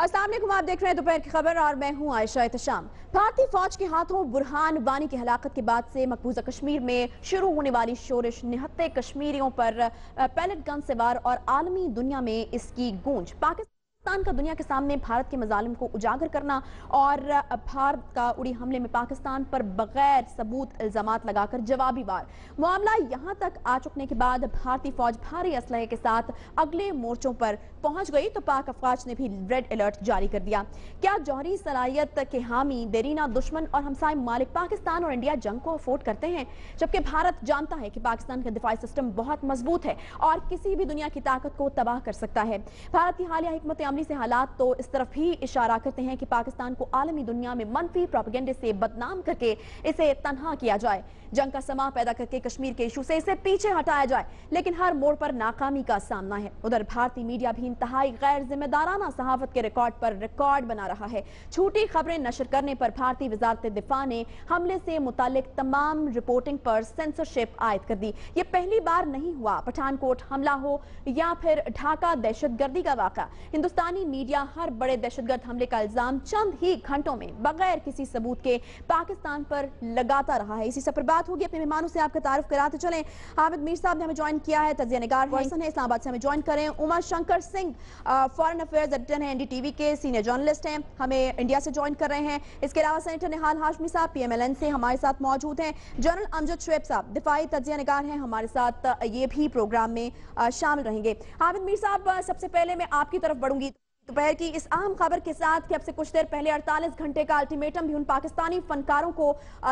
अस्सलाम वालेकुम, आप देख रहे हैं दोपहर की खबर और मैं हूं आयशा एहतशाम। भारतीय फौज के हाथों बुरहान वानी की हलाकत के बाद से मकबूजा कश्मीर में शुरू होने वाली शोरिश निहत्ते कश्मीरियों पर पैलेट गन से वार और आलमी दुनिया में इसकी गूंज। पाकिस्तान का दुनिया के सामने भारत के मजालिम को उजागर करना और भारत का उड़ी हमले में पाकिस्तान पर बगैर सबूत इल्जामात लगाकर जवाबी वार। मामला यहां तक आ चुकने के बाद भारतीय फौज भारी असलहे के साथ अगले मोर्चों पर पहुंच गई तो पाक अफवाज ने भी रेड अलर्ट जारी कर दिया। क्या जौहरी सलाहियत के हामी देरीना दुश्मन और हमसाय मालिक पाकिस्तान और इंडिया जंग को अफोर्ड करते हैं, जबकि भारत जानता है कि पाकिस्तान का दिफाई सिस्टम बहुत मजबूत है और किसी भी दुनिया की ताकत को तबाह कर सकता है। भारत की हालिया हिकमत अमली से हालात तो इस तरफ भी इशारा करते हैं कि पाकिस्तान को आलमी दुनिया में मनफी प्रोपेगेंडे से बदनाम करके इसे तन्हा किया जाए, जंग का समा पैदा करके कश्मीर के इशू से इसे पीछे हटाया जाए, लेकिन हर मोड़ पर नाकामी का सामना है। उधर भारतीय मीडिया भी इंतहाई गैर जिम्मेदाराना सहाफत के रिकॉर्ड पर रिकॉर्ड बना रहा है। झूठी खबरें नशर करने पर भारतीय वजारत दिफा ने हमले से मुतालिक तमाम रिपोर्टिंग पर सेंसरशिप आयद कर दी। ये पहली बार नहीं हुआ, पठानकोट हमला हो या फिर ढाका दहशतगर्दी का वाक़ा, हिंदुस्तानी मीडिया हर बड़े दहशतगर्द हमले का इल्जाम चंद ही घंटों में बगैर किसी सबूत के पाकिस्तान पर लगाता रहा है। इसी पर बात होगी। अपने मेहमानों से आपका तारुफ कराते चले। हामिद मीर साहब ने हमें ज्वाइन किया है, तजिया निगार है इस्लामाबाद से हमें ज्वाइन करें। Uma Shankar Singh foreign affairs editor हैं, एनडीटीवी के सीनियर जर्नलिस्ट हैं, हमें इंडिया से ज्वाइन कर रहे हैं। इसके अलावा सेनेटर निहाल हाशमी साहब पीएमएलएन से हमारे साथ मौजूद हैं। जनरल अमजद शुएब साहब दिफाई तजिया निगार हैं, हमारे साथ ये भी प्रोग्राम में शामिल रहेंगे। हामिद मीर साहब, सबसे पहले मैं आपकी तरफ बढ़ूंगी दोपहर की इस अहम खबर के साथ कि अब से कुछ देर पहले 48 घंटे का अल्टीमेटम भी उन पाकिस्तानी फनकारों को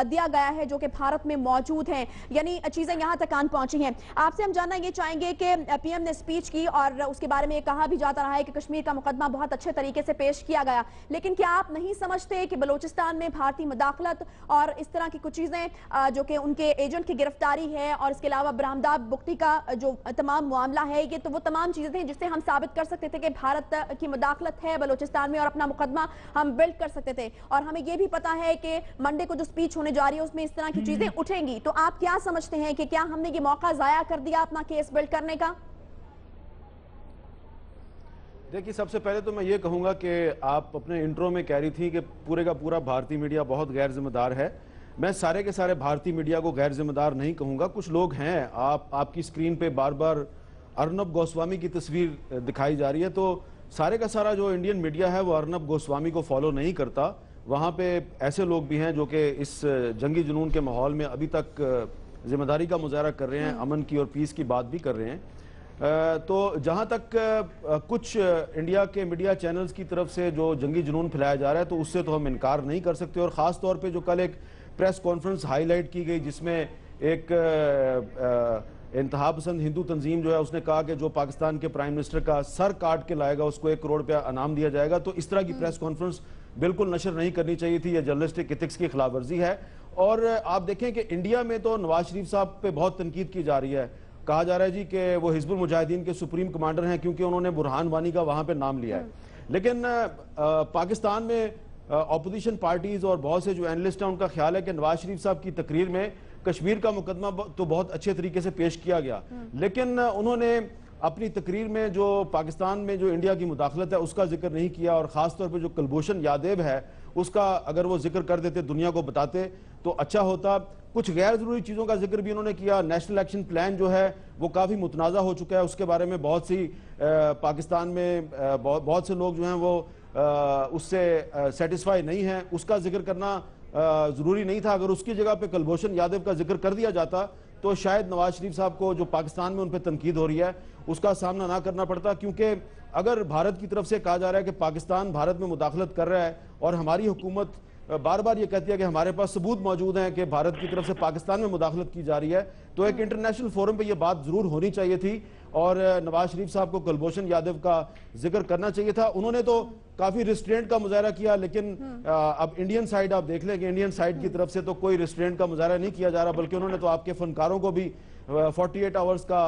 दिया गया है जो कि भारत में मौजूद हैं, यानी चीजें यहां तक आन पहुंची हैं। आपसे हम जानना ये चाहेंगे कि पीएम ने स्पीच की और उसके बारे में कहा भी जाता रहा है कि कश्मीर का मुकदमा बहुत अच्छे तरीके से पेश किया गया, लेकिन क्या आप नहीं समझते कि बलोचिस्तान में भारतीय मुदाखलत और इस तरह की कुछ चीजें जो कि उनके एजेंट की गिरफ्तारी है और इसके अलावा बरामदाब बुख्ती का जो तमाम मामला है, ये तो वो तमाम चीजें थी जिससे हम साबित कर सकते थे कि भारत की मुदाखलत है बलोचिस्तान में और अपना मुकदमा हम बिल्ड कर सकते थे। और हमें यह भी पता है कि मंडे को जो स्पीच होने जा रही है उसमें इस तरह की चीजें उठेंगी, तो आप क्या समझते हैं कि क्या हमने ये मौका जाया कर दिया अपना केस बिल्ड करने का? देखिए, सबसे पहले तो मैं ये कहूंगा कि आप अपने इंट्रो में कह रही थी कि पूरे का पूरा भारतीय मीडिया बहुत गैर जिम्मेदार है। मैं सारे के सारे भारतीय मीडिया को गैर जिम्मेदार नहीं कहूंगा। कुछ लोग हैं, आपकी स्क्रीन पे बार बार अर्नब गोस्वामी की तस्वीर दिखाई जा रही है, तो सारे का सारा जो इंडियन मीडिया है वो अर्नब गोस्वामी को फॉलो नहीं करता। वहाँ पे ऐसे लोग भी हैं जो कि इस जंगी जुनून के माहौल में अभी तक जिम्मेदारी का मुजाहरा कर रहे हैं, अमन की और पीस की बात भी कर रहे हैं। तो जहाँ तक कुछ इंडिया के मीडिया चैनल्स की तरफ से जो जंगी जुनून फैलाया जा रहा है तो उससे तो हम इनकार नहीं कर सकते। और ख़ास तौर पर जो कल एक प्रेस कॉन्फ्रेंस हाईलाइट की गई जिसमें एक इंतहा पसंद हिंदू तंजीम जो है उसने कहा कि जो पाकिस्तान के प्राइम मिनिस्टर का सर काट के लाएगा उसको 1 करोड़ रुपया इनाम दिया जाएगा, तो इस तरह की प्रेस कॉन्फ्रेंस बिल्कुल नशर नहीं करनी चाहिए थी। यह जर्नलिस्टिक एथिक्स की खिलाफ वर्जी है। और आप देखें कि इंडिया में तो नवाज शरीफ साहब पे बहुत तनकीद की जा रही है। कहा जा रहा है जी कि वो हिजबुल मुजाहिदीन के सुप्रीम कमांडर हैं क्योंकि उन्होंने बुरहान वानी का वहां पर नाम लिया है। लेकिन पाकिस्तान में अपोजिशन पार्टीज और बहुत से जो एनालिस्ट हैं उनका ख्याल है कि नवाज शरीफ साहब की तकरीर में कश्मीर का मुकदमा तो बहुत अच्छे तरीके से पेश किया गया, लेकिन उन्होंने अपनी तकरीर में जो पाकिस्तान में जो इंडिया की मुदाखलत है उसका जिक्र नहीं किया। और खास तौर पे जो कुलभूषण यादव है उसका अगर वो जिक्र कर देते, दुनिया को बताते तो अच्छा होता। कुछ गैर जरूरी चीज़ों का जिक्र भी उन्होंने किया। नेशनल एक्शन प्लान जो है वो काफ़ी मुतनाज़ा हो चुका है, उसके बारे में बहुत सी पाकिस्तान में बहुत से लोग जो हैं वो उससे सेटिस्फाई नहीं हैं, उसका जिक्र करना जरूरी नहीं था। अगर उसकी जगह पे कुलभूषण यादव का जिक्र कर दिया जाता तो शायद नवाज शरीफ साहब को जो पाकिस्तान में उन पर तनकीद हो रही है उसका सामना ना करना पड़ता। क्योंकि अगर भारत की तरफ से कहा जा रहा है कि पाकिस्तान भारत में मुदाखलत कर रहा है और हमारी हुकूमत बार बार ये कहती है कि हमारे पास सबूत मौजूद हैं कि भारत की तरफ से पाकिस्तान में मुदाखलत की जा रही है, तो एक इंटरनेशनल फोरम पे ये बात जरूर होनी चाहिए थी और नवाज शरीफ साहब को कुलभूषण यादव का जिक्र करना चाहिए था। उन्होंने तो काफी रिस्ट्रेंट का मुजाहरा किया, लेकिन अब इंडियन साइड आप देख लें कि इंडियन साइड की तरफ से तो कोई रिस्ट्रेंट का मुजाहरा नहीं किया जा रहा, बल्कि उन्होंने तो आपके फनकारों को भी 48 आवर्स का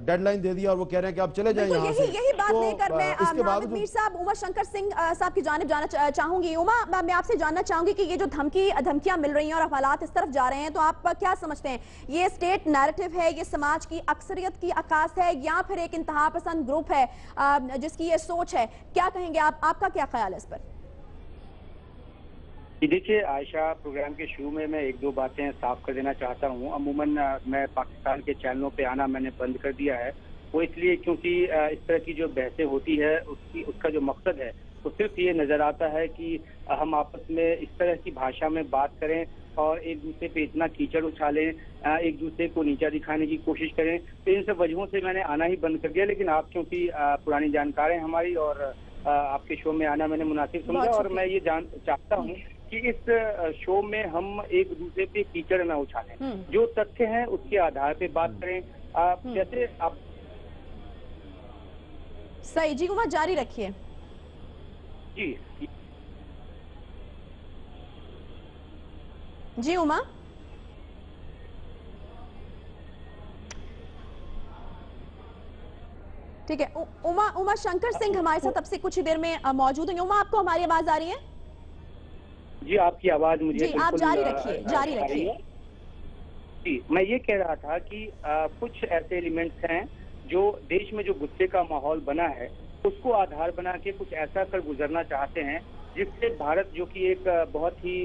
डेडलाइन दे दिया और वो कह रहे हैं कि आप चले जाएं यहाँ से। यही बात तो लेकर मैं नाविद मीर साहब उमा शंकर सिंह साहब की जानिब जाना चाहूंगी। उमा, मैं आपसे जानना चाहूंगी कि ये जो धमकियां मिल रही हैं और हालात इस तरफ जा रहे हैं, तो आप क्या समझते हैं, ये स्टेट नैरेटिव है, ये समाज की अक्सरियत की अक्कास है, या फिर एक इंतहा पसंद ग्रुप है जिसकी ये सोच है? क्या कहेंगे आप, आपका क्या ख्याल है इस पर? देखिए आयशा, प्रोग्राम के शुरू में मैं एक दो बातें साफ कर देना चाहता हूं। अमूमन मैं पाकिस्तान के चैनलों पे आना मैंने बंद कर दिया है, वो इसलिए क्योंकि इस तरह की जो बहसें होती है उसका जो मकसद है वो सिर्फ ये नजर आता है कि हम आपस में इस तरह की भाषा में बात करें और एक दूसरे पे इतना कीचड़ उछालें, एक दूसरे को नीचा दिखाने की कोशिश करें। तो इन सब वजहों से मैंने आना ही बंद कर दिया। लेकिन आप क्योंकि पुरानी जानकार हैं हमारी और आपके शो में आना मैंने मुनासिब समझा, और मैं ये चाहता हूँ कि इस शो में हम एक दूसरे पे कीचड़ न उछालें, जो तथ्य हैं उसके आधार पे बात करें। जैसे आप सही जी, उमा जारी रखिए। जी जी उमा, ठीक है। उमा शंकर सिंह हमारे साथ अब से कुछ ही देर में मौजूद हैं। उमा, आपको हमारी आवाज आ रही है? जी, आपकी आवाज मुझे जी, आप जारी रखिए, जारी रखिए। जी, मैं ये कह रहा था कि कुछ ऐसे एलिमेंट्स हैं जो देश में जो गुस्से का माहौल बना है उसको आधार बना के कुछ ऐसा कर गुजरना चाहते हैं जिससे भारत, जो कि एक बहुत ही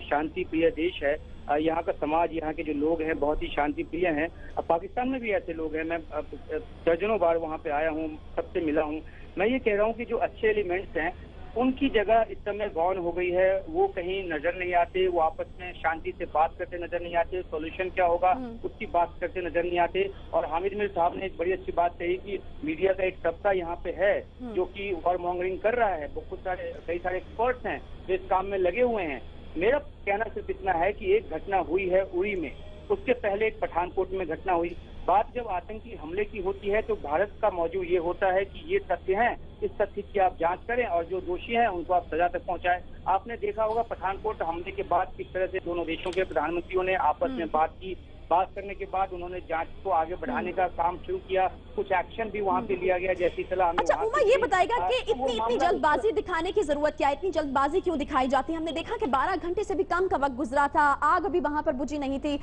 शांति प्रिय देश है, यहाँ का समाज, यहाँ के जो लोग हैं बहुत ही शांति प्रिय हैं। पाकिस्तान में भी ऐसे लोग हैं, मैं दर्जनों बार वहाँ पे आया हूँ, सबसे मिला हूँ। मैं ये कह रहा हूँ कि जो अच्छे एलिमेंट्स हैं उनकी जगह इस समय गौन हो गई है, वो कहीं नजर नहीं आते, वो आपस में शांति से बात करते नजर नहीं आते, सॉल्यूशन क्या होगा उसकी बात करते नजर नहीं आते। और हामिद मीर साहब ने एक बड़ी अच्छी बात कही कि मीडिया का एक तबका यहाँ पे है जो कि वॉर मॉन्गरिंग कर रहा है, कई सारे एक्सपर्ट्स हैं जो इस काम में लगे हुए हैं। मेरा कहना सिर्फ इतना है कि एक घटना हुई है उरी में, उसके पहले एक पठानकोट में घटना हुई। बात जब आतंकी हमले की होती है तो भारत का मौजू ये होता है कि ये तथ्य हैं, इस तथ्य की आप जांच करें और जो दोषी हैं उनको आप सजा तक पहुंचाएं। आपने देखा होगा पठानकोट हमले के बाद किस तरह से दोनों देशों के प्रधानमंत्रियों ने आपस में बात की, बात करने के बाद उन्होंने जांच को आगे बढ़ाने का काम शुरू किया, कुछ एक्शन भी वहां पे लिया गया जैसी सलाह हमें। अच्छा उमा, ये बताएगा कि इतनी जल्दबाजी दिखाने की जरूरत क्या है, इतनी जल्दबाजी क्यों दिखाई जाती है? हमने देखा कि 12 घंटे से भी कम का वक्त गुजरा था, आग अभी वहां पर बुझी नहीं थी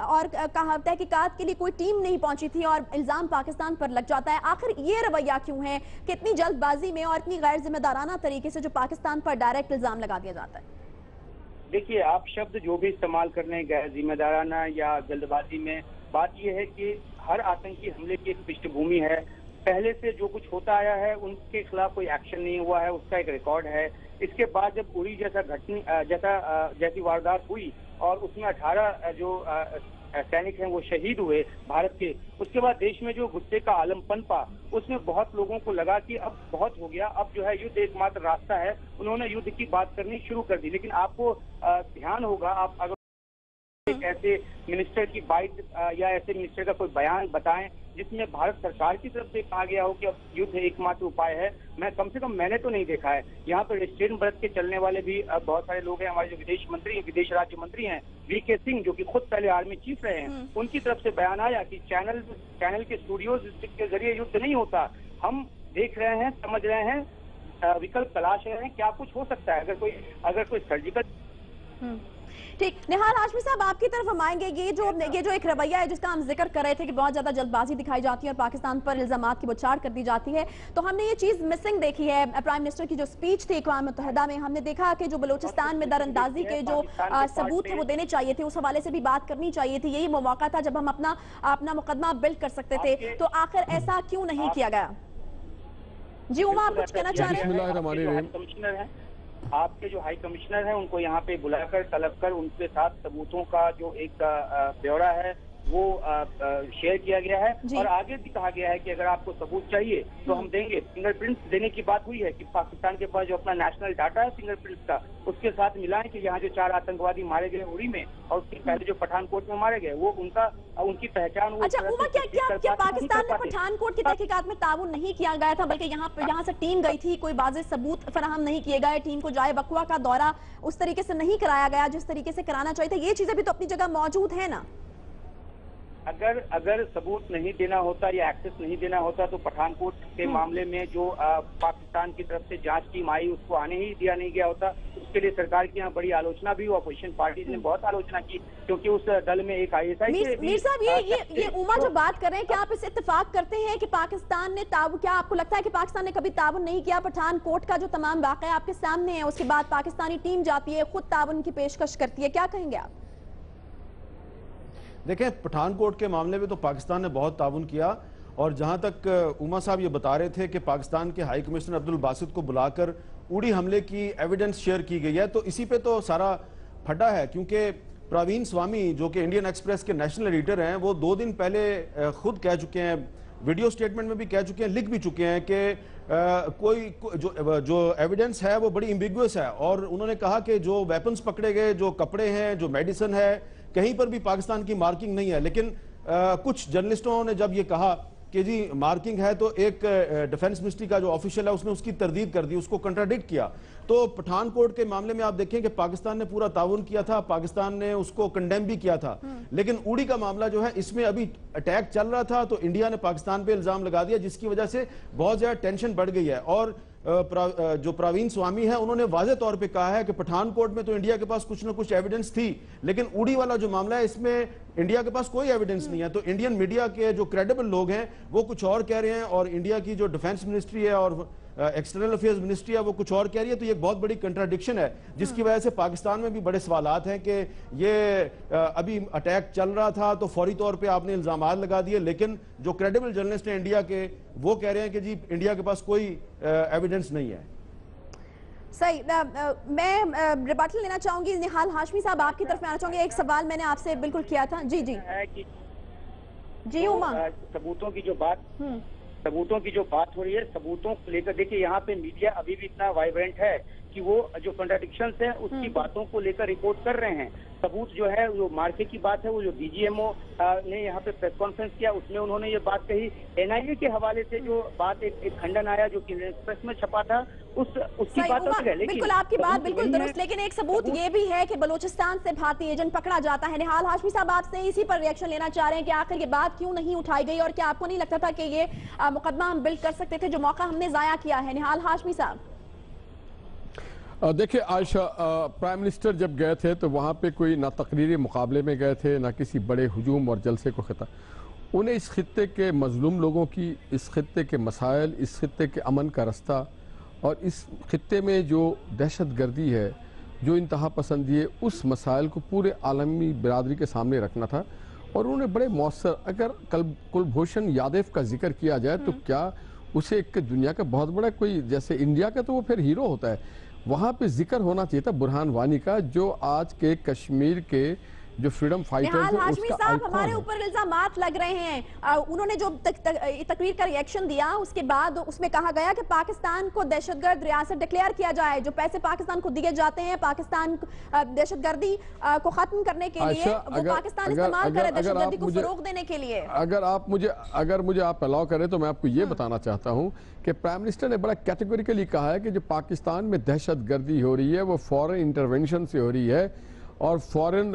और तहकीकात के लिए कोई टीम नहीं पहुंची थी और इल्जाम पाकिस्तान पर लग जाता है। आखिर ये रवैया क्यों है कि इतनी जल्दबाजी में और इतनी गैर जिम्मेदाराना तरीके से जो पाकिस्तान पर डायरेक्ट इल्जाम लगा दिया जाता है? देखिए, आप शब्द जो भी इस्तेमाल कर रहे हैं, गैर जिम्मेदाराना या जल्दबाजी में, बात यह है कि हर आतंकी हमले की एक पृष्ठभूमि है। पहले से जो कुछ होता आया है उनके खिलाफ कोई एक्शन नहीं हुआ है, उसका एक रिकॉर्ड है। इसके बाद जब उरी जैसी वारदात हुई और उसमें 18 जो सैनिक हैं वो शहीद हुए भारत के, उसके बाद देश में जो गुस्से का आलम पनपा, उसमें बहुत लोगों को लगा कि अब बहुत हो गया, अब जो है युद्ध एकमात्र रास्ता है। उन्होंने युद्ध की बात करनी शुरू कर दी। लेकिन आपको ध्यान होगा, आप अगर एक ऐसे मिनिस्टर की बाइट या ऐसे मिनिस्टर का कोई बयान बताएं जिसमें भारत सरकार की तरफ से कहा गया हो कि अब युद्ध एकमात्र उपाय है, मैं कम से कम मैंने तो नहीं देखा है। यहाँ पर रेस्टोरेंट बरत के चलने वाले भी बहुत सारे लोग हैं, हमारे जो विदेश राज्य मंत्री हैं वीके सिंह, जो कि खुद पहले आर्मी चीफ रहे हैं, उनकी तरफ से बयान आया कि चैनल के स्टूडियोज के जरिए युद्ध नहीं होता, हम देख रहे हैं, समझ रहे हैं, विकल्प तलाश रहे हैं, क्या कुछ हो सकता है अगर कोई सर्जिकल। ठीक, निहाल हाशमी साहब आपकी तरफ हम आएंगे। ये जो एक रवैया है जिसका हम जिक्र कर रहे थे कि बहुत ज्यादा जल्दबाजी दिखाई जाती है और पाकिस्तान पर इल्जामात की बौछार कर दी जाती है, तो हमने ये चीज मिसिंग देखी है प्राइम मिनिस्टर की जो स्पीच थी अक़वाम मुत्तहिदा में। हमने देखा कि जो बलूचिस्तान में दरअंदाजी के जो सबूत थे वो देने चाहिए थे, उस हवाले से भी बात करनी चाहिए थी। यही वो मौका था जब हम अपना मुकदमा बिल्ड कर सकते थे, तो आखिर ऐसा क्यों नहीं किया गया? जी उमा, आप कुछ कहना चाह रहे हैं? आपके जो हाई कमिश्नर हैं उनको यहाँ पे बुलाकर तलब कर उनके साथ सबूतों का जो एक ब्यौरा है वो शेयर किया गया है और आगे भी कहा गया है कि अगर आपको सबूत चाहिए तो हम देंगे। फिंगरप्रिंट्स देने की बात हुई है कि पाकिस्तान के पास जो अपना नेशनल डाटा है फिंगरप्रिंट्स का, उसके साथ मिलाएं कि यहाँ जो 4 आतंकवादी मारे गए उरी में और उसके पहले जो पठानकोट में मारे गए वो उनकी पहचान। अच्छा उमा, क्या पाकिस्तान ने पठानकोट की तहकीकात में ताउन नहीं किया गया था, बल्कि यहाँ से टीम गई थी, कोई वाज़ेह सबूत फराहम नहीं किए गए, टीम को जाए बकवा का दौरा उस तरीके से नहीं कराया गया जिस तरीके से कराना चाहिए था? ये चीजें भी तो अपनी जगह मौजूद है ना। अगर सबूत नहीं देना होता या एक्सेस नहीं देना होता तो पठानकोट के मामले में जो पाकिस्तान की तरफ से जांच टीम आई उसको आने ही दिया नहीं गया होता। उसके लिए सरकार की यहाँ बड़ी आलोचना भी हुई, अपोजिशन पार्टीज ने बहुत आलोचना की, क्योंकि उस दल में एक ISI मीर साहब, ये उमा जो बात कर रहे हैं, क्या आप इस इत्तेफाक करते हैं कि पाकिस्तान ने क्या आपको लगता है कि पाकिस्तान ने कभी ताउन नहीं किया? पठानकोट का जो तमाम वाकया आपके सामने है, उसके बाद पाकिस्तानी टीम जाती है, खुद ताउन की पेशकश करती है, क्या कहेंगे आप? देखें, पठानकोट के मामले में तो पाकिस्तान ने बहुत ताउन किया, और जहां तक उमा साहब ये बता रहे थे कि पाकिस्तान के हाई कमिश्नर अब्दुल बासित को बुलाकर उड़ी हमले की एविडेंस शेयर की गई है, तो इसी पे तो सारा फटा है। क्योंकि प्रवीण स्वामी जो कि इंडियन एक्सप्रेस के नेशनल एडिटर हैं, वो 2 दिन पहले खुद कह चुके हैं, वीडियो स्टेटमेंट में भी कह चुके हैं, लिख भी चुके हैं कि कोई जो एविडेंस है वो बड़ी एम्बिगुअस है, और उन्होंने कहा कि जो वेपन्स पकड़े गए, जो कपड़े हैं, जो मेडिसिन है, कहीं पर भी पाकिस्तान की मार्किंग नहीं है। लेकिन कुछ जर्नलिस्टों ने जब ये कहा कि जी मार्किंग है, तो एक डिफेंस मिनिस्ट्री का जो ऑफिशियल है उसने उसकी तरदीद कर दी, उसको कंट्राडिक्ट किया। तो पठानकोट के मामले में आप देखें कि पाकिस्तान ने पूरा ताउन किया था, पाकिस्तान ने उसको कंडेम भी किया था। लेकिन उड़ी का मामला जो है, इसमें अभी अटैक चल रहा था, तो इंडिया ने पाकिस्तान पे इल्जाम लगा दिया, जिसकी वजह से बहुत ज्यादा टेंशन बढ़ गई है। और जो प्रवीण स्वामी है, उन्होंने वाज़े तौर पे कहा है कि पठानकोट में तो इंडिया के पास कुछ ना कुछ एविडेंस थी, लेकिन उड़ी वाला जो मामला है, इसमें इंडिया के पास कोई एविडेंस नहीं है। तो इंडियन मीडिया के जो क्रेडिबल लोग हैं वो कुछ और कह रहे हैं, और इंडिया की जो डिफेंस मिनिस्ट्री है और एक्सटर्नल अफेयर्स मिनिस्ट्री है वो कुछ और कह रही है। तो ये एक बहुत बड़ी कंट्राडिक्शन है, जिसकी वजह से पाकिस्तान में भी बड़े सवालात हैं कि ये अभी अटैक चल रहा था तो फौरी तौर पे आपने इल्जामात लगा दिए, लेकिन जो क्रेडिबल जर्नलिस्ट हैं इंडिया के, वो कह रहे हैं कि जी इंडिया के पास कोई एविडेंस नहीं है। सही। मैं रिबटल लेना चाहूंगी। निहाल हाशमी साहब, आपकी तरफ में आना चाहूंगी। एक सवाल मैंने आपसे बिल्कुल किया था। जी जी जी उमा, सबूतों की जो बात हो रही है, सबूतों को लेकर देखिए, यहाँ पे मीडिया अभी भी इतना वाइब्रेंट है कि वो जो कॉन्ट्रडिक्शंस है उसकी बातों को लेकर रिपोर्ट कर रहे हैं। सबूत जो है, जो मार्के की बात है, वो जो DGMO ने यहाँ पे प्रेस कॉन्फ्रेंस किया, उसमें उन्होंने ये बात कही। NIA के हवाले से जो बात एक खंडन आया जो कि प्रेस में छपा था, उसकी बात अलग है। बिल्कुल आपकी बात बिल्कुल दुरुस्त, लेकिन एक सबूत ये भी है कि बलूचिस्तान से भारतीय एजेंट पकड़ा जाता है। निहाल हाशमी साहब, आपसे इसी पर रिएक्शन लेना चाह रहे हैं कि आखिर ये बात क्यों नहीं उठाई गई, और क्या आपको नहीं लगता था कि ये मुकदमा हम बिल्ड कर सकते थे, जो मौका हमने जाया किया है? निहाल हाशमी साहब, देखिए आयशा, प्राइम मिनिस्टर जब गए थे तो वहाँ पे कोई ना तकरीरी मुकाबले में गए थे, ना किसी बड़े हुजूम और जलसे को खिता। उन्हें इस खित्ते के मजलूम लोगों की, इस खित्ते के मसाइल, इस खित्ते के अमन का रास्ता, और इस खित्ते में जो दहशत गर्दी है, जो इंतहा पसंदी है, उस मसाइल को पूरे आलमी बिरादरी के सामने रखना था। और उन्होंने बड़े मौसर, अगर कुलभूषण यादव का जिक्र किया जाए तो क्या उसे एक दुनिया का बहुत बड़ा कोई, जैसे इंडिया का तो वो फिर हीरो होता है, वहाँ पे जिक्र होना चाहिए था बुरहान वानी का, जो आज के कश्मीर के जो फ्रीडम फाइटर्स हैं उसका आइकॉन है। हमारे ऊपर इल्जामात लग रहे हैं। उन्होंने जो तकरीर का रिएक्शन दिया, उसके बाद उसमें कहा गया कि पाकिस्तान को दहशतगर्द रियासत डिक्लेयर किया जाए। जो पैसे पाकिस्तान को दिए जाते हैं पाकिस्तान दहशतगर्दी को खत्म करने के लिए, वो पाकिस्तान इस्तेमाल करे दहशतगर्दी को फरोग देने के लिए। अगर मुझे आप अलाउ करें तो मैं आपको ये बताना चाहता हूँ कि प्राइम मिनिस्टर ने बड़ा कैटेगोरिकली कहा है कि जो पाकिस्तान में दहशतगर्दी हो रही है वो फॉरेन इंटरवेंशन से हो रही है, और फॉरेन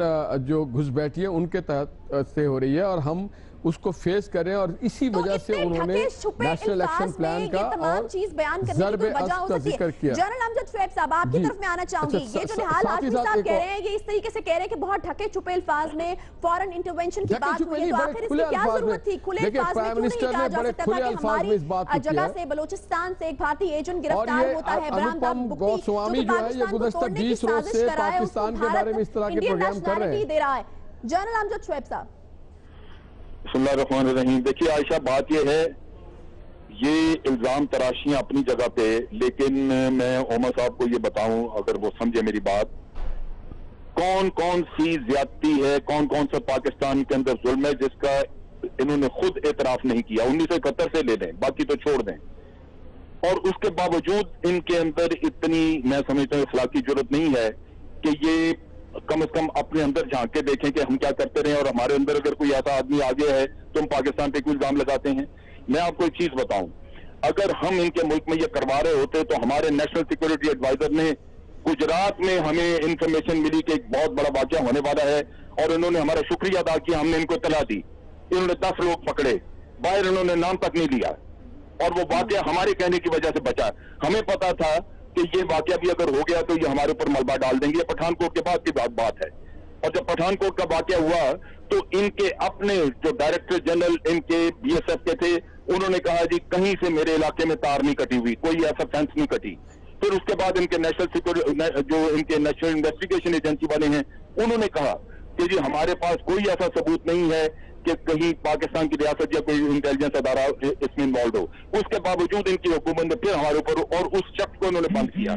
जो घुसपैठी है उनके तहत से हो रही है, और हम उसको फेस करें। और इसी वजह से उन्होंने नेशनल एक्शन प्लान का और ज़रबे अज़्ज़ का जिक्र किया। जनरल अमजद शुएब साहब, आपकी तरफ में आना चाहूंगी। ये जो निहाल हाशमी साहब कह रहे हैं, ये इस तरीके से कह रहे हैं कि बहुत ढके छुपे अल्फाज में फॉरेन इंटरवेंशन की बात हुई है, तो आखिर इसकी क्या जरूरत थी? खुले अल्फाज में क्यों नहीं कहा जा सकता था कि हमारी जगह से, बलूचिस्तान से एक भारतीय एजेंट गिरफ्तार होता है, अनुपम गोस्वामी जो है, ये गुज़श्ता 20 रोज से पाकिस्तान के बारे में इस तरह के प्रोग्राम कर रहे हैं। जनरल अमजद शुएब साहब, बिस्मिल्लाहिर्रहमानिर्रहीम। देखिए आयशा, बात यह है, ये इल्जाम तराशियां अपनी जगह पे, लेकिन मैं ओमर साहब को ये बताऊं, अगर वो समझे मेरी बात, कौन कौन सी ज्यादती है, कौन कौन सा पाकिस्तान के अंदर जुल्म है जिसका इन्होंने खुद एतराफ नहीं किया। 1971 से ले लें, बाकी तो छोड़ दें, और उसके बावजूद इनके अंदर इतनी, मैं समझता हूँ, अखलाकी जरूरत नहीं है कि ये कम से कम अपने अंदर झांक के देखें कि हम क्या करते रहे, और हमारे अंदर अगर कोई ऐसा आदमी आ गया है तो हम पाकिस्तान पे कोई इल्जाम लगाते हैं। मैं आपको एक चीज बताऊं, अगर हम इनके मुल्क में ये करवा रहे होते तो हमारे नेशनल सिक्योरिटी एडवाइजर ने गुजरात में हमें इंफॉर्मेशन मिली कि एक बहुत बड़ा वाकया होने वाला है, और इन्होंने हमारा शुक्रिया अदा किया, हमने इनको इत्तला दी। इन्होंने 10 लोग पकड़े, बाहर इन्होंने नाम तक नहीं लिया, और वो वाकया हमारे कहने की वजह से बचा। हमें पता था कि ये वाकया भी अगर हो गया तो ये हमारे ऊपर मलबा डाल देंगे। पठानकोट के बाद की बात है, और जब पठानकोट का वाकया हुआ तो इनके अपने जो डायरेक्टर जनरल इनके बीएसएफ के थे, उन्होंने कहा जी कहीं से मेरे इलाके में तार नहीं कटी हुई, कोई ऐसा फेंस नहीं कटी। फिर उसके बाद इनके नेशनल सिक्योरिटी जो इनके नेशनल इन्वेस्टिगेशन एजेंसी वाले हैं, उन्होंने कहा कि जी हमारे पास कोई ऐसा सबूत नहीं है कि कहीं पाकिस्तान की रियासत या कोई इंटेलिजेंस अदारा इसमें इन्वॉल्व हो। उसके बावजूद इनकी हुकूमत ने फिर हमारे ऊपर और उस शख्स को इन्होंने बंद किया।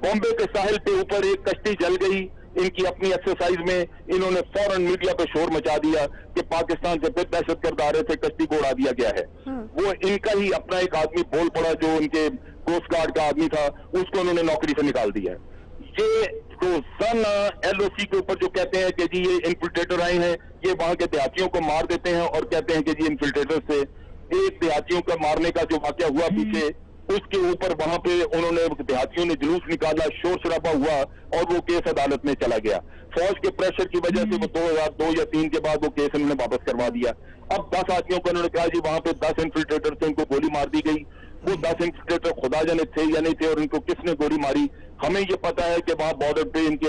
बॉम्बे के साहिल पे ऊपर एक कश्ती जल गई, इनकी अपनी एक्सरसाइज में इन्होंने फौरन मीडिया पे शोर मचा दिया कि पाकिस्तान से फिर दहशतगर्द आ रहे थे, कश्ती को उड़ा दिया गया है। वो इनका ही अपना एक आदमी बोल पड़ा जो इनके कोस्ट गार्ड का आदमी था, उसको उन्होंने नौकरी से निकाल दिया। ये रोजाना एलओसी के ऊपर जो कहते हैं कि जी ये इन्फिल्ट्रेटर आए हैं, ये वहां के देहातियों को मार देते हैं और कहते हैं कि जी इन्फिल्ट्रेटर से एक देहातियों का मारने का जो वाकया हुआ पीछे, उसके ऊपर वहां पे उन्होंने देहातियों ने जुलूस निकाला, शोर शराबा हुआ और वो केस अदालत में चला गया। फौज के प्रेशर की वजह से वो 2002 या 3 के बाद वो केस उन्होंने वापस करवा दिया। अब 10 आदमियों को उन्होंने कहा जी वहां पे 10 इन्फिल्ट्रेटर थे, उनको गोली मार दी गई। वो 10 इन्फिल्ट्रेटर खुदा जाने थे या नहीं थे और इनको किसने गोली मारी, हमें ये पता है कि वहां बॉर्डर पे इनके।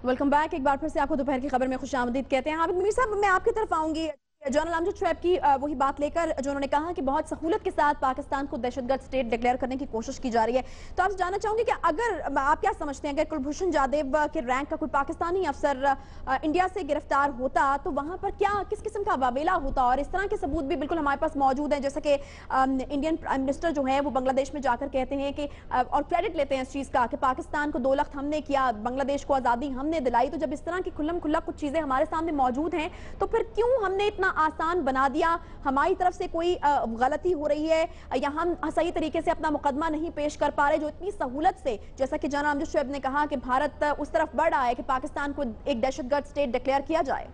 Welcome back. एक बार फिर से आपको दोपहर की खबर में खुशामदीद कहते हैं। हामिद मीर साहब, मैं आपकी तरफ आऊंगी जनरल अमजद शुएब की वही बात लेकर जो उन्होंने कहा कि बहुत सहूलत के साथ पाकिस्तान को दहशतगर्द स्टेट डिक्लेयर करने की कोशिश की जा रही है। तो आपसे जानना चाहूंगी कि अगर आप क्या समझते हैं, अगर कुलभूषण जाधव के रैंक का कोई पाकिस्तानी अफसर इंडिया से गिरफ्तार होता तो वहां पर क्या किस किस्म का वावेला होता? और इस तरह के सबूत भी बिल्कुल हमारे पास मौजूद हैं, जैसे कि इंडियन प्राइम मिनिस्टर जो है वो बांग्लादेश में जाकर कहते हैं कि और क्रेडिट लेते हैं इस चीज का कि पाकिस्तान को 2 लाख हमने किया, बांग्लादेश को आजादी हमने दिलाई। तो जब इस तरह की खुल्लम खुल्ला कुछ चीजें हमारे सामने मौजूद हैं तो फिर क्यों हमने इतना आसान बना दिया? हमारी तरफ से कोई गलती हो रही है या हम सही तरीके से अपना मुकदमा नहीं पेश कर पा रहे, जो इतनी सहूलत से, जैसा कि जनरल अमजद शुएब ने कहा कि भारत उस तरफ बढ़ रहा है कि पाकिस्तान को एक दहशतगर्द स्टेट डिक्लेयर किया जाए?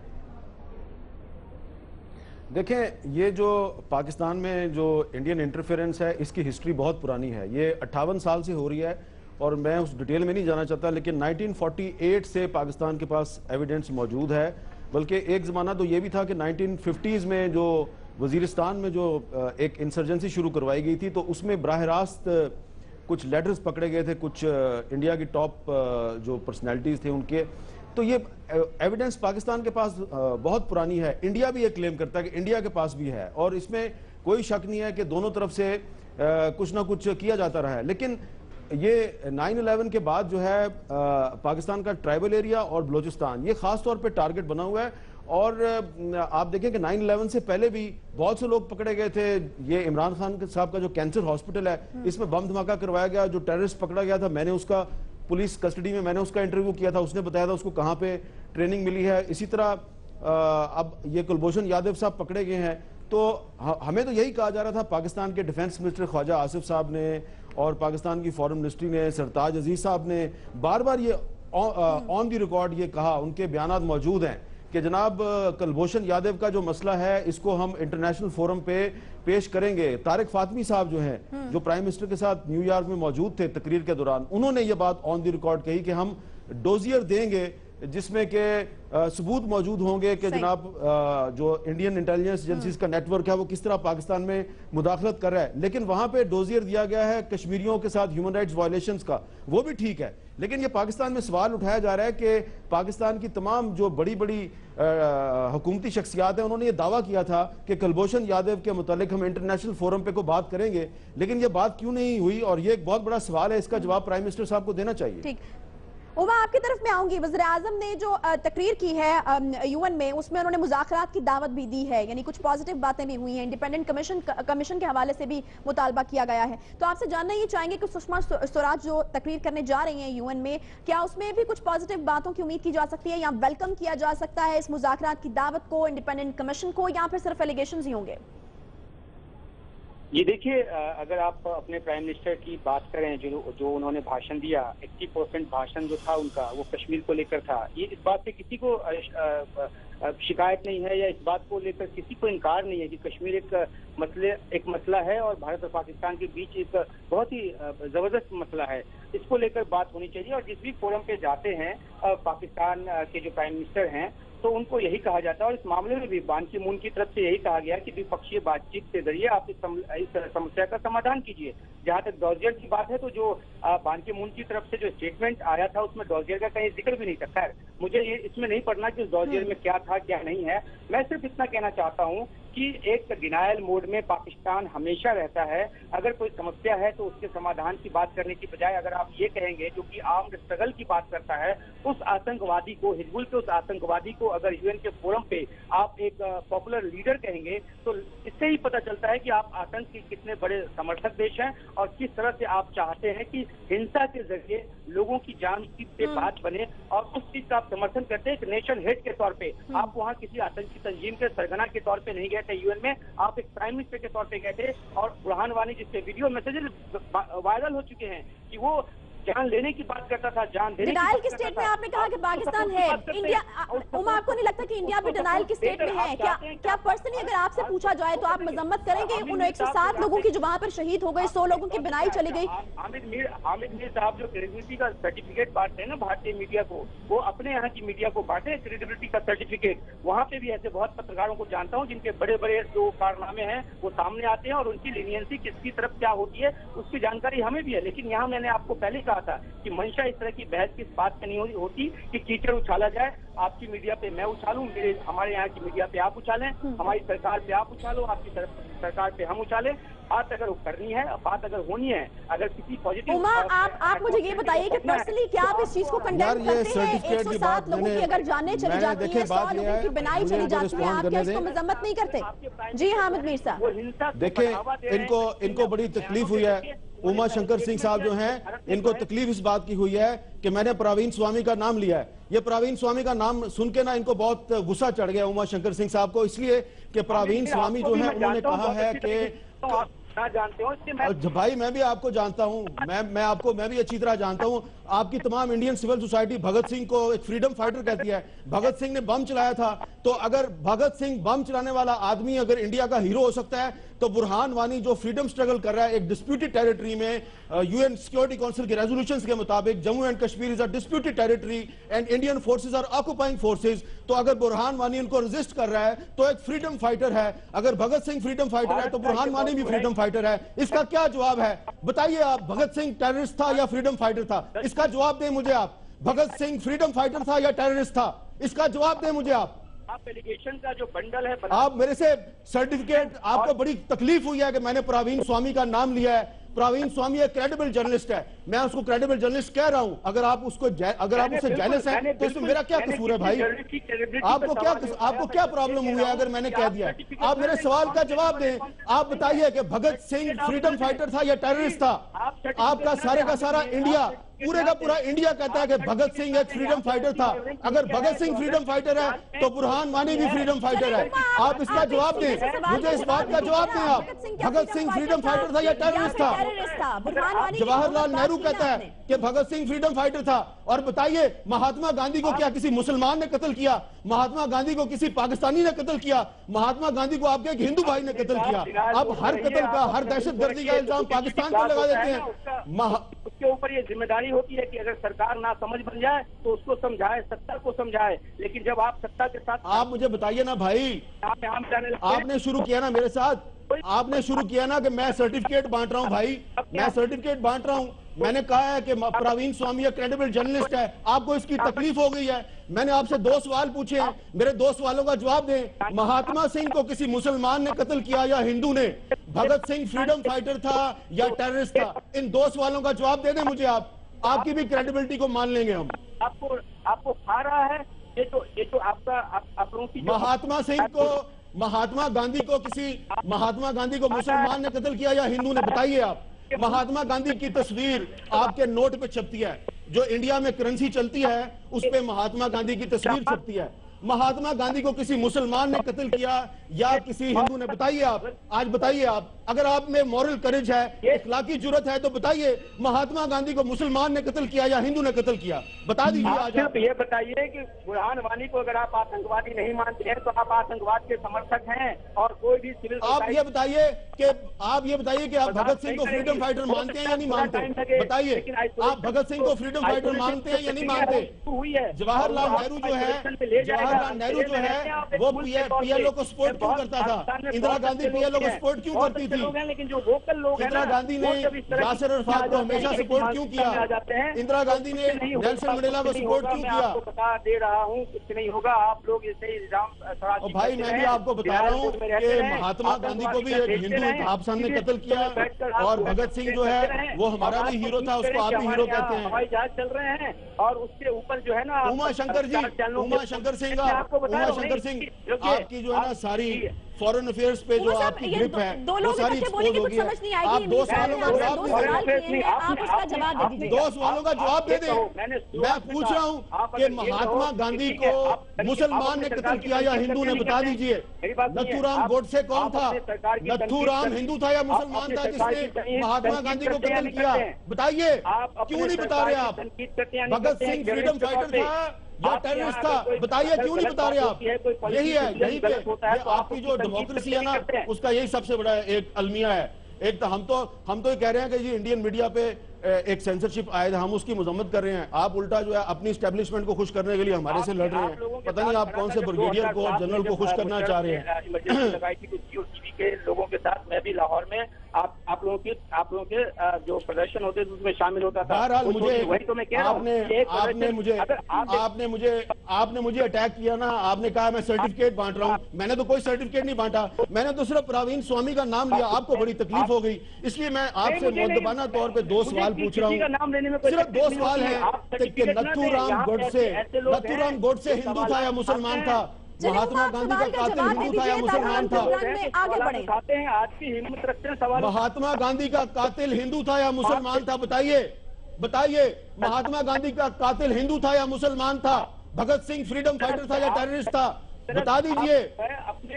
देखें, ये जो पाकिस्तान में जो इंडियन इंटरफेरेंस है इसकी हिस्ट्री बहुत पुरानी है। ये 58 साल से हो रही है और मैं उस डिटेल में नहीं जाना चाहता, लेकिन 1948 से पाकिस्तान के पास एविडेंस मौजूद है। बल्कि एक ज़माना तो ये भी था कि 1950s में जो वजीरिस्तान में जो एक इंसर्जेंसी शुरू करवाई गई थी तो उसमें बराह रास्त कुछ लेटर्स पकड़े गए थे, कुछ इंडिया की टॉप जो पर्सनैलिटीज़ थे उनके। तो ये एविडेंस पाकिस्तान के पास बहुत पुरानी है। इंडिया भी ये क्लेम करता है कि इंडिया के पास भी है और इसमें कोई शक नहीं है कि दोनों तरफ से कुछ ना कुछ किया जाता रहा है। लेकिन ये 9/11 के बाद जो है पाकिस्तान का ट्राइबल एरिया और बलोचिस्तान ये खास तौर पे टारगेट बना हुआ है। और आप देखें कि 9/11 से पहले भी बहुत से लोग पकड़े गए थे। ये इमरान खान साहब का जो कैंसर हॉस्पिटल है इसमें बम धमाका करवाया गया, जो टेररिस्ट पकड़ा गया था मैंने उसका पुलिस कस्टडी में मैंने उसका इंटरव्यू किया था, उसने बताया था उसको कहाँ पे ट्रेनिंग मिली है। इसी तरह अब ये कुलभूषण यादव साहब पकड़े गए हैं तो हमें तो यही कहा जा रहा था, पाकिस्तान के डिफेंस मिनिस्टर ख्वाजा आसिफ साहब ने और पाकिस्तान की फॉरेन मिनिस्ट्री ने, सरताज अजीज साहब ने बार बार ये ऑन द रिकॉर्ड ये कहा, उनके बयानात मौजूद हैं कि जनाब कुलभूषण यादव का जो मसला है इसको हम इंटरनेशनल फोरम पे पेश करेंगे। तारिक फातमी साहब जो हैं जो प्राइम मिनिस्टर के साथ न्यूयॉर्क में मौजूद थे तकरीर के दौरान, उन्होंने ये बात ऑन द रिकॉर्ड कही कि हम डोजियर देंगे जिसमें के सबूत मौजूद होंगे कि जनाब जो इंडियन इंटेलिजेंस एजेंसीज का नेटवर्क है वो किस तरह पाकिस्तान में मुदाखलत कर रहा है। लेकिन वहां पे डोजियर दिया गया है कश्मीरियों के साथ ह्यूमन राइट्स वायलेशंस का, वो भी ठीक है। लेकिन ये पाकिस्तान में सवाल उठाया जा रहा है कि पाकिस्तान की तमाम जो बड़ी बड़ी हुकूमती शख्सियात हैं उन्होंने ये दावा किया था कि कुलभूषण यादव के मुतालिक हम इंटरनेशनल फोरम पे को बात करेंगे, लेकिन ये बात क्यों नहीं हुई? और ये एक बहुत बड़ा सवाल है, इसका जवाब प्राइम मिनिस्टर साहब को देना चाहिए। ठीक, उमा आपकी तरफ में आऊंगी। वज़ीर आज़म ने जो तकरीर की है यूएन में उसमें उन्होंने मुज़ाकरात की दावत भी दी है, यानी कुछ पॉजिटिव बातें भी हुई हैं। इंडिपेंडेंट कमीशन के हवाले से भी मुतालबा किया गया है। तो आपसे जानना ये चाहेंगे कि सुषमा स्वराज जो तकरीर करने जा रही हैं यूएन में, क्या उसमें भी कुछ पॉजिटिव बातों की उम्मीद की जा सकती है या वेलकम किया जा सकता है इस मुज़ाकरात की दावत को, इंडिपेंडेंट कमीशन को, या फिर सिर्फ एलिगेशंस ही होंगे? ये देखिए, अगर आप अपने प्राइम मिनिस्टर की बात करें, जो उन्होंने भाषण दिया, 80% भाषण जो था उनका वो कश्मीर को लेकर था। ये इस बात से किसी को शिकायत नहीं है या इस बात को लेकर किसी को इनकार नहीं है कि कश्मीर एक मसला है और भारत और पाकिस्तान के बीच एक बहुत ही जबरदस्त मसला है। इसको लेकर बात होनी चाहिए और जिस भी फोरम पे जाते हैं पाकिस्तान के जो प्राइम मिनिस्टर हैं तो उनको यही कहा जाता है। और इस मामले में भी बान की मून की तरफ से यही कहा गया कि द्विपक्षीय बातचीत के जरिए आप इस समस्या का समाधान कीजिए। जहां तक डॉजियर की बात है तो जो बान की मून की तरफ से जो स्टेटमेंट आया था उसमें डॉजियर का कहीं जिक्र भी नहीं था। खैर मुझे ये इसमें नहीं पढ़ना कि उस डॉजियर में क्या था क्या नहीं है। मैं सिर्फ इतना कहना चाहता हूँ कि एक डिनायल मोड में पाकिस्तान हमेशा रहता है। अगर कोई समस्या है तो उसके समाधान की बात करने की बजाय अगर आप ये कहेंगे जो कि आर्म्ड स्ट्रगल की बात करता है, उस आतंकवादी को, हिजबुल के उस आतंकवादी को अगर यूएन के फोरम पे आप एक पॉपुलर लीडर कहेंगे तो इससे ही पता चलता है कि आप आतंक के कितने बड़े समर्थक देश हैं और किस तरह से आप चाहते हैं कि हिंसा के जरिए लोगों की जान की पे बात बने और उस चीज का आप समर्थन करते हैं। एक नेशन हेड के तौर पे आप वहाँ किसी आतंकी तंजीम के सरगना के तौर पे नहीं गए थे यूएन में, आप एक प्राइम मिनिस्टर के तौर पे गए थे। और बुरहान वानी जिसके वीडियो मैसेजेस वायरल हो चुके हैं कि वो जान लेने की बात करता था, जान देने डिनाइल की स्टेट में आपने कहा कि पाकिस्तान है, इंडिया, उमा आपको नहीं लगता कि इंडिया भी डिनाइल की स्टेट में है? क्या पर्सनली अगर आपसे पूछा जाए तो आप मजम्मत करेंगे उन 107 लोगों की जो वहां पर शहीद हो गए, 100 लोगों की बिनाई चली गई? हामिद मीर साहब जो क्रेडिबिलिटी का सर्टिफिकेट बांटते हैं ना भारतीय मीडिया को, वो अपने यहाँ की मीडिया को बांटे क्रेडिबिलिटी का सर्टिफिकेट। वहाँ पे भी ऐसे बहुत पत्रकारों को जानता हूँ जिनके बड़े बड़े जो कारनामे हैं वो सामने आते हैं और उनकी लीनियंसी किसकी तरफ क्या होती है उसकी जानकारी हमें भी है। लेकिन यहाँ मैंने आपको पहले कहा था कि मंशा इस तरह की बहस की इस बात पे नहीं होती कि कीचड़ उछाला जाए, आपकी मीडिया पे मैं उछालूं, हमारे यहाँ की मीडिया पे आप उछालें, हमारी सरकार पे आप उछालो, आपकी सरकार पे हम उछालें। बात अगर करनी है, बात अगर होनी है, अगर किसी पॉजिटिव उमा आप मुझे ये बताइए कि पर्सनली क्या आप इस चीज को कंडेम करते हैं? 107 लोगों की अगर जानें चली जाती है, 100 लोगों की बिनाई चली जाती है, आप क्या इसको मजम्मत नहीं करते? जी हामिद मीर साहब, देखिए इनको बड़ी तकलीफ हुई है। उमा शंकर सिंह साहब जो हैं इनको तकलीफ इस बात की हुई है कि मैंने प्रवीण स्वामी का नाम लिया है। ये प्रवीण स्वामी का नाम सुन के ना इनको बहुत गुस्सा चढ़ गया उमा शंकर सिंह साहब को, इसलिए कि प्रवीण स्वामी जो है उन्होंने कहा है कि जानते हो भाई मैं भी आपको जानता हूं, मैं भी अच्छी तरह जानता हूं। आपकी तमाम Indian civil society Bhagat Singh को एक फ्रीडम फाइटर कहती है। भगत सिंह ने बम चलाया था, तो अगर भगत सिंह बम चलाने वाला आदमी अगर इंडिया का हीरो हो सकता है तो बुरहान वानी जो फ्रीडम स्ट्रगल कर रहा है एक डिस्प्यूटेड टेरिटरी में, यूएन सिक्योरिटी काउंसिल के रेजोल्यूशंस के मुताबिक Jammu and Kashmir is a disputed territory and Indian forces are occupying forces, तो अगर बुरहान वानी उनको रेजिस्ट कर रहा है तो एक फ्रीडम फाइटर है। अगर भगत सिंह फ्रीडम फाइटर है तो बुरहान वानी भी फ्रीडम फाइटर है। इसका क्या जवाब है बताइए आप? भगत सिंह टेररिस्ट था या फ्रीडम फाइटर था? इसका जवाब दें मुझे आप। भगत सिंह फ्रीडम फाइटर था या टेररिस्ट था? इसका जवाब दें मुझे आप। एलिगेशन का जो बंडल है आप मेरे से सर्टिफिकेट, आपको बड़ी तकलीफ हुई है कि मैंने प्रवीण स्वामी का नाम लिया है। प्रवीण स्वामी एक क्रेडिबल जर्नलिस्ट है, मैं उसको क्रेडिबल जर्नलिस्ट कह रहा हूं। अगर आप उसे जेलस हैं तो इसमें मेरा क्या कसूर है भाई? आपको क्या प्रॉब्लम हुई है अगर मैंने कह दिया? आप मेरे सवाल का जवाब दें। आप बताइए कि भगत सिंह फ्रीडम फाइटर था या टेररिस्ट था? आपका सारे का सारा इंडिया, पूरे का पूरा इंडिया कहता है कि भगत सिंह एक फ्रीडम फाइटर था। अगर भगत सिंह फ्रीडम फाइटर है तो बुरहान वानी भी फ्रीडम फाइटर है। आप इसका जवाब दें, मुझे इस बात का जवाब दें आप। भगत सिंह फ्रीडम फाइटर था या टेररिस्ट था? जवाहरलाल नेहरू कहता है कि भगत सिंह फ्रीडम फाइटर था। और बताइए महात्मा गांधी को क्या किसी मुसलमान ने कत्ल किया? महात्मा गांधी को किसी पाकिस्तानी ने कत्ल किया? महात्मा गांधी को आपके एक हिंदू भाई ने कत्ल किया। अब हर कत्ल का, हर दहशतगर्दी का इल्जाम पाकिस्तान पर लगा देते हैं। उसके ऊपर ये जिम्मेदारी होती है कि अगर सरकार ना समझ बन जाए तो उसको समझाए, सत्ता को समझाए। लेकिन जब आप सत्ता के साथ, आप मुझे बताइए ना भाई, आपने शुरू किया ना मेरे साथ, आपने शुरू किया ना कि मैं सर्टिफिकेट बांट रहा हूं भाई, मैं सर्टिफिकेट बांट रहा हूं। मैंने कहा है कि प्रवीण स्वामी एक क्रेडिबल जर्नलिस्ट है, आपको इसकी तकलीफ हो गई है। मैंने आपसे 2 सवाल पूछे हैं, मेरे 2 सवालों का जवाब दें। महात्मा सिंह को किसी मुसलमान ने कत्ल किया या हिंदू ने? भगत सिंह फ्रीडम फाइटर था या टेररिस्ट था? इन 2 सवालों का जवाब दे दें मुझे आप, आपकी भी क्रेडिबिलिटी को मान लेंगे हम। आपको खा रहा है ये तो आपका महात्मा गांधी को मुसलमान ने कत्ल किया या हिंदू ने? बताइए आप। महात्मा गांधी की तस्वीर आपके नोट पे छपती है, जो इंडिया में करेंसी चलती है उस पे महात्मा गांधी की तस्वीर छपती है। महात्मा गांधी को किसी मुसलमान ने कत्ल किया या किसी हिंदू ने? बताइए आप, आज बताइए आप। अगर आप में मॉरल करेज है, इखलाकी जुर्रत है तो बताइए महात्मा गांधी को मुसलमान ने कत्ल किया या हिंदू ने कत्ल किया? बता दीजिए आज। सिर्फ ये बताइए कि बुरहान वानी को अगर आप आतंकवादी नहीं मानते हैं तो आप आतंकवाद के समर्थक हैं। और कोई भी सिविल, आप ये बताइए कि आप भगत सिंह को फ्रीडम फाइटर मानते हैं या नहीं मानते? बताइए, आप भगत सिंह को फ्रीडम फाइटर मानते हैं या नहीं मानते? जवाहरलाल नेहरू जो है जवाहरलाल नेहरू जो है वो पीएलओ को सपोर्ट क्यों करता था? इंदिरा गांधी पीएलओ को सपोर्ट क्यों करती थी? लेकिन जो वोकल लोग इंदिरा गांधी ने यासिर अरफात को हमेशा सपोर्ट क्यों किया? इंदिरा गांधी ने नेल्सन मंडेला को सपोर्ट क्यों किया? आपको बता दे रहा हूँ कुछ नहीं होगा, आप लोग इसे इल्जाम और भाई मैं भी आपको बता रहा हूँ कि महात्मा गांधी को भी एक हिंदू आपसान ने कत्ल किया, और भगत सिंह जो है वो हमारा भी हीरो था, उसको आप भी हीरो कहते हैं। हवाई जहाज चल रहे हैं और उसके ऊपर जो है ना उमा शंकर जी, उमा शंकर सिंह, आपकी जो है ना सारी फॉरेन अफेयर्स पे जो आपकी ग्रिप है वो सारी एक्सपोज हो गई है। आप 2 सवालों का जवाब दे दे, 2 सवालों का जवाब दे दे। मैं पूछ रहा हूँ कि महात्मा गांधी को मुसलमान ने कत्ल किया या हिंदू ने? बता दीजिए। नथुराम गोडसे कौन था? नथुराम हिंदू था या मुसलमान था जिसने महात्मा गांधी को कत्ल किया? बताइए, क्यों नहीं बता रहे आप? भगत सिंह फ्रीडम फाइटर था या टेररिस्ट था? बताइए, क्यों नहीं बता रहे आप? यही है, यही पे आपकी जो डेमोक्रेसी है ना, उसका यही सबसे बड़ा एक अलमिया है। एक तो हम तो ये कह रहे हैं कि जी इंडियन मीडिया पे एक सेंसरशिप आए थे, हम उसकी मजम्मत कर रहे हैं। आप उल्टा जो है अपनी स्टैब्लिशमेंट को खुश करने के लिए हमारे से लड़ रहे हैं। पता नहीं आप कौन से ब्रिगेडियर को, जनरल को खुश करना चाह रहे हैं। के लोगों के साथ मैं भी लाहौर में आप लोगों के जो प्रदर्शन होते थे उसमें शामिल होता था। बहरहाल मुझे वही तो मैं कह रहा हूं। आपने मुझे अटैक किया ना, आपने कहा मैं सर्टिफिकेट बांट रहा हूँ। मैंने तो कोई सर्टिफिकेट नहीं बांटा, मैंने तो सिर्फ प्रवीण स्वामी का नाम लिया। आपको बड़ी तकलीफ हो गई, इसलिए मैं आपसे मुद्दबाना तौर पे 2 सवाल पूछ रहा हूँ। सिर्फ 2 सवाल है कि नथुराम गोडसे हिंदू था या मुसलमान था? महात्मा गांधी का कातिल हिंदू था या मुसलमान था? आज की हिम्मत रखते हैं सवाल। महात्मा गांधी का कातिल हिंदू था या मुसलमान था? बताइए, बताइए। महात्मा गांधी का कातिल हिंदू था या मुसलमान था? भगत सिंह फ्रीडम फाइटर था या टेररिस्ट था? बता दीजिए,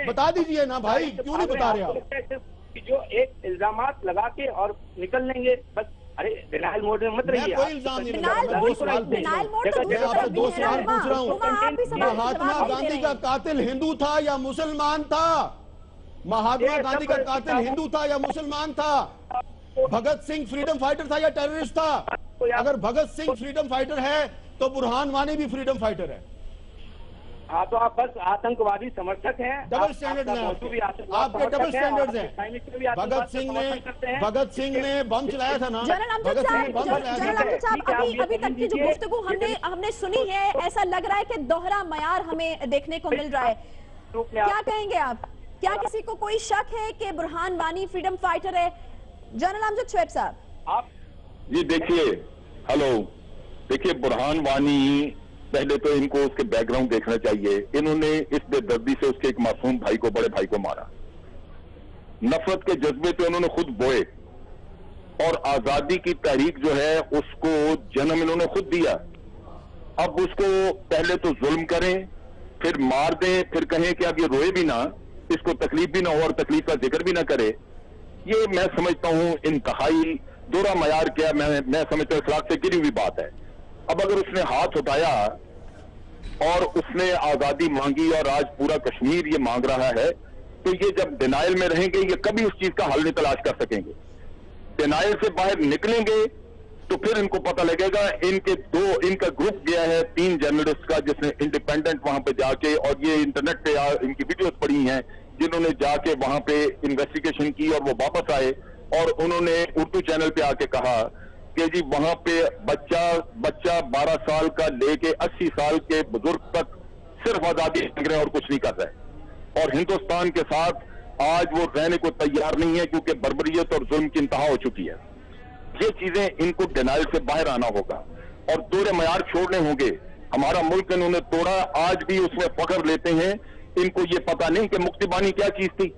बता दीजिए ना भाई, क्यों नहीं बता रहे आप? जो एक इल्जामात लगा के और निकल लेंगे बस। अरे डिनाइल मोड में मत रहिए। कोई इल्जाम नहीं लगा, 2 सवाल पूछ रहा हूँ। मैं आपसे 2 सवाल पूछ रहा हूँ। महात्मा गांधी का कातिल हिंदू था या मुसलमान था? महात्मा गांधी का कातिल हिंदू था या मुसलमान था? भगत सिंह फ्रीडम फाइटर था या टेररिस्ट था? अगर भगत सिंह फ्रीडम फाइटर है तो बुरहान वानी भी फ्रीडम फाइटर है। हाँ, तो आप बस आतंकवादी समर्थक हैं। डबल स्टैंडर्ड हैं आपके, डबल स्टैंडर्ड्स हैं। भगत सिंह ने बम चलाया था ना। जनरल अमजद साहब, अभी तक की जो गुफ्तगू हमने सुनी है, ऐसा लग रहा है कि दोहरा मयार हमें देखने को मिल रहा है। क्या कहेंगे आप? क्या किसी को कोई शक है कि बुरहान वानी फ्रीडम फाइटर है? जनरल अमजद शुएब साहब, आप जी देखिए, हेलो, देखिए बुरहान वानी, पहले तो इनको उसके बैकग्राउंड देखना चाहिए। इन्होंने इस बेदर्दी से उसके एक मासूम भाई को, बड़े भाई को मारा। नफरत के जज्बे तो इन्होंने खुद बोए, और आजादी की तहरीक जो है उसको जन्म इन्होंने खुद दिया। अब उसको पहले तो जुल्म करें, फिर मार दें, फिर कहें कि अब ये रोए भी ना, इसको तकलीफ भी ना हो और तकलीफ का जिक्र भी ना करे। ये मैं समझता हूं इंतहाई दोहरा मयार क्या, मैं समझता हूं इखलाक से गिरी हुई बात है। अब अगर उसने हाथ उठाया और उसने आजादी मांगी और आज पूरा कश्मीर ये मांग रहा है, तो ये जब डिनाइल में रहेंगे ये कभी उस चीज का हल नहीं तलाश कर सकेंगे। डिनाइल से बाहर निकलेंगे तो फिर इनको पता लगेगा। इनका ग्रुप गया है 3 जर्नलिस्ट का, जिसने इंडिपेंडेंट वहां पे जाके, और ये इंटरनेट पे इनकी वीडियोस पड़ी हैं, जिन्होंने जाके वहां पे इन्वेस्टिगेशन की और वो वापस आए और उन्होंने उर्दू चैनल पे आके कहा कि जी वहां पे बच्चा 12 साल का लेके 80 साल के बुजुर्ग तक सिर्फ आजादी मांग रहे हैं और कुछ नहीं कर रहे। और हिंदुस्तान के साथ आज वो रहने को तैयार नहीं है क्योंकि बर्बरियत और जुल्म की इंतहा हो चुकी है। ये चीजें इनको डिनाइल से बाहर आना होगा और दोहरे मयार छोड़ने होंगे। हमारा मुल्क इन्होंने तोड़ा, आज भी उसमें फख्र लेते हैं। इनको ये पता नहीं कि मुक्तिबानी क्या चीज थी।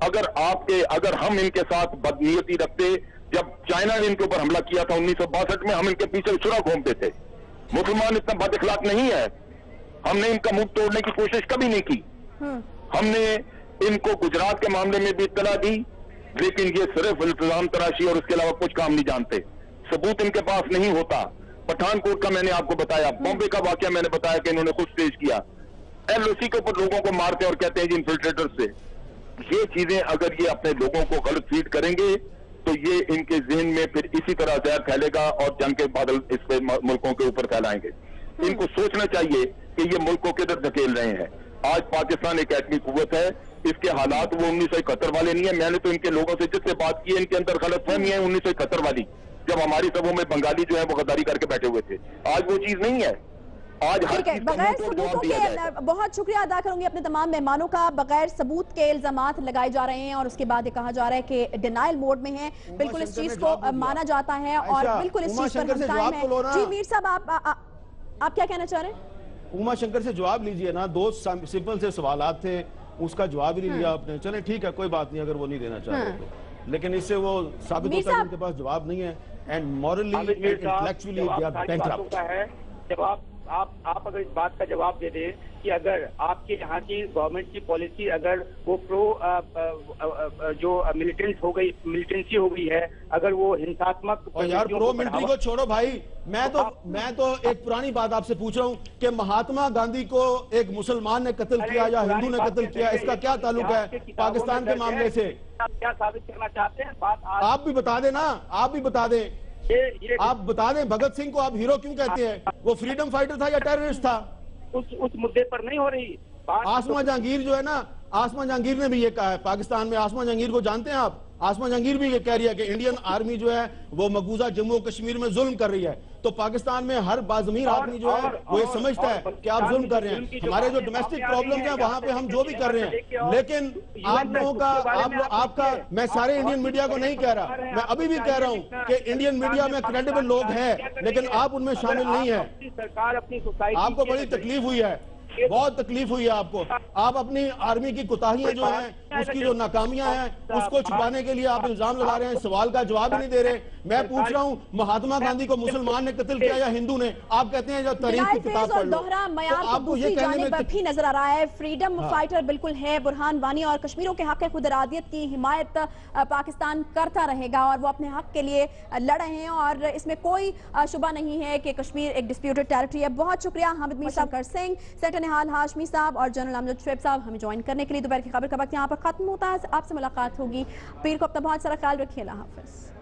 अगर हम इनके साथ बदनीयती रखते, जब चाइना ने इनके ऊपर हमला किया था 1962 में, हम इनके पीछे छुरा घूमते थे। मुसलमान इतना बदअखलाक नहीं है, हमने इनका मुंह तोड़ने की कोशिश कभी नहीं की। हमने इनको गुजरात के मामले में भी इत्तला दी, लेकिन ये सिर्फ इल्जाम तराशी और उसके अलावा कुछ काम नहीं जानते। सबूत इनके पास नहीं होता। पठानकोट का मैंने आपको बताया, बॉम्बे का वाकया मैंने बताया कि इन्होंने खुद पेश किया। एलओसी के ऊपर लोगों को मारते और कहते हैं जी इन्फिल्ट्रेटर से। ये चीजें अगर ये अपने लोगों को गलत फीड करेंगे तो ये इनके जहन में फिर इसी तरह जहर फैलेगा और जंग के बादल इस पे मुल्कों के ऊपर फैलाएंगे। इनको सोचना चाहिए कि ये मुल्क को किधर धकेल रहे हैं। आज पाकिस्तान एक एटमी कुव्वत है, इसके हालात वो 1971 वाले नहीं है। मैंने तो इनके लोगों से जिससे बात की है, इनके अंदर गलतफहमी है 1971 वाली, जब हमारी सभों में बंगाली जो है वो गद्दारी करके बैठे हुए थे। आज वो चीज नहीं है। आज हर ठीक है, चीज का बगैर मुंह तोड़ जवाब सबूतों दिया के जाएगा। बहुत शुक्रिया अदा करूंगी अपने तमाम मेहमानों का। बगैर सबूत के इल्जामात लगाए जा रहे हैं और उसके बाद ये कहा जा रहा है कि डिनाइल मोड में है। बिल्कुल इस चीज को माना जाता है और बिल्कुल इस चीज पर हम कायम हैं। जी मीर साहब, आप क्या कहना चाह रहे हैं? उमा शंकर से जवाब लीजिए ना, दो सिंपल से सवालात थे, उसका जवाब ही नहीं लिया आपने। चले ठीक है, कोई बात नहीं अगर वो नहीं देना चाह रहे तो, लेकिन इससे वो साबित होता है कि उनके पास जवाब नहीं है and morally intellectually they are bankrupt. जवाब आप अगर इस बात का जवाब दे दें कि अगर आपके यहाँ की गवर्नमेंट की पॉलिसी अगर वो प्रो जो मिलिटेंसी हो गई है, अगर वो हिंसात्मक और यार प्रो मिलिट्री को छोड़ो भाई, मैं तो एक पुरानी बात आपसे पूछ रहा हूँ कि महात्मा गांधी को एक मुसलमान ने कत्ल किया या हिंदू ने कत्ल किया, इसका क्या ताल्लुक है पाकिस्तान के मामले से? क्या साबित करना चाहते हैं? बात आप भी बता दें ना, आप भी बता दें, आप बता दें भगत सिंह को आप हीरो क्यों कहते हैं? वो फ्रीडम फाइटर था या टेररिस्ट था? उस मुद्दे पर नहीं हो रही बात। आसमा जहांगीर जो है ना, आसमा जहांगीर ने भी ये कहा है, पाकिस्तान में आसमा जहांगीर को जानते हैं आप? आसमा जहांगीर भी ये कह रही है कि इंडियन आर्मी जो है वो मकबूजा जम्मू कश्मीर में जुल्म कर रही है। तो पाकिस्तान में हर बाज़मीर आदमी जो है वो ये समझता है कि आप जुल्म कर रहे हैं। हमारे जो डोमेस्टिक प्रॉब्लम्स हैं वहां पे हम जो भी कर रहे हैं, लेकिन आप लोगों का आपका मैं सारे इंडियन मीडिया को नहीं कह रहा, मैं अभी भी कह रहा हूं कि इंडियन मीडिया में क्रेडिबल लोग हैं, लेकिन आप उनमें शामिल नहीं है। सरकार अपनी सोसाइटी, आपको बड़ी तकलीफ हुई है, बहुत तकलीफ हुई है आपको। आप अपनी आर्मी की कोताहियां जो हैं, उसकी जो नाकामियां हैं, उसको छुपाने के लिए आप इल्जाम लगा रहे हैं, सवाल का जवाब ही नहीं दे रहे। मैं पूछ रहा हूं, महात्मा गांधी को मुसलमान ने कत्ल किया या हिंदू ने? आप कहते हैं जब तारीख की किताब पढ़ लो, दोहरा मयार तो को आपको ये दूसरी कहने जानिब में भी नजर आ रहा है। फ्रीडम फाइटर बिल्कुल है बुरहान वानी और कश्मीरों के हक खुद इरादियत की हिमायत पाकिस्तान करता रहेगा और वो अपने हक के लिए लड़ रहे हैं और इसमें कोई शुबा नहीं है कि कश्मीर एक डिस्प्यूटेड टेरिटरी है। बहुत शुक्रिया हामिद मीर साहब, सिंह, सेक्रेटरी निहाल हाशमी साहब और जनरल अमजद शुएब साहब हमें ज्वाइन करने के लिए। दोपहर की खबर का वक्त यहाँ पर खत्म होता है, आपसे मुलाकात होगी। पीर को अपना बहुत सारा ख्याल रखिए। अल्लाह हाफिज।